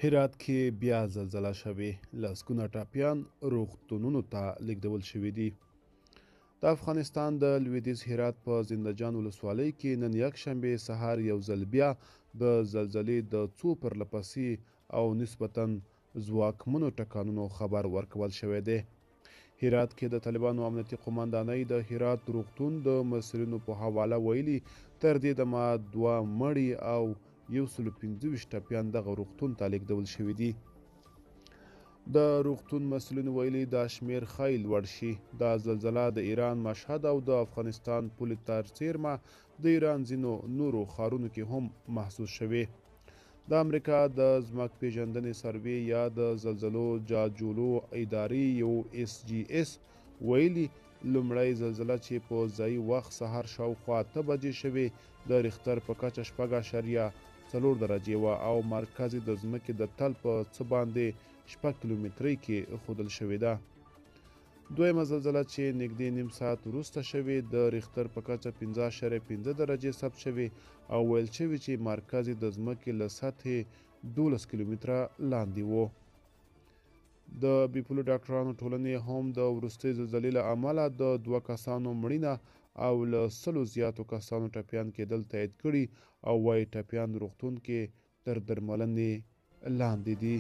هرات کې بیا زلزله شوې، لسګونه ټاپیان روغتونونو ته لیږدول شوي دي. د افغانستان د لویدیځ هرات په زنده جان ولسوالۍ کې نن یکشنبې سهار یو ځل بیا د زلزلې د څو پرلهپسې او نسبتاً ځواکمنو ټکانونو خبر ورکول شوی دی. هرات کې د طالبانو امنیتي قوماندانۍ د هرات روغتون د مسؤلینو په حواله ویلي تر دې دمه 2 مړي او 125 ټپیان دغه روغتون ته لیږدول شوي دي. د روغتون مسؤلینو ویلي دا شمیر ښایي لوړ شي. دا زلزله د ایران مشهد او د افغانستان پولې تر څیرمه د ایران ځینو نورو ښارونو کې هم محسوس شوې. د امریکا د ځمکپېژندنې سروې یا د زلزلو جاجولو ادارې یو SGS ویلي لومړی زلزله چې په ځایي وخت سهار شاوخوا 8 بجې شوې د ریختر په کچه 4.4 درجې وه او مرکز یې د ځمکې د تل په څه باندې 6 کیلومترۍ کې ښودل شوې ده. دویمه زلزله چې نږدې نیم ساعت وروسته شوې د ریختر په کچه 5.5 درجې ثبت شوې او ویل شوي چې مرکز یې د ځمکې له سطحې 12 کیلومتره لاندې و. د بیپلو ډاکټرانو ټولنې هم د وروستۍ زلزلې له امله د 2 کسانو مړینه او له 100 زیاتو کسانو ټپیان کېدل تایید کړي او وایي ټپیان روغتون کې تر درملنې لاندې دي.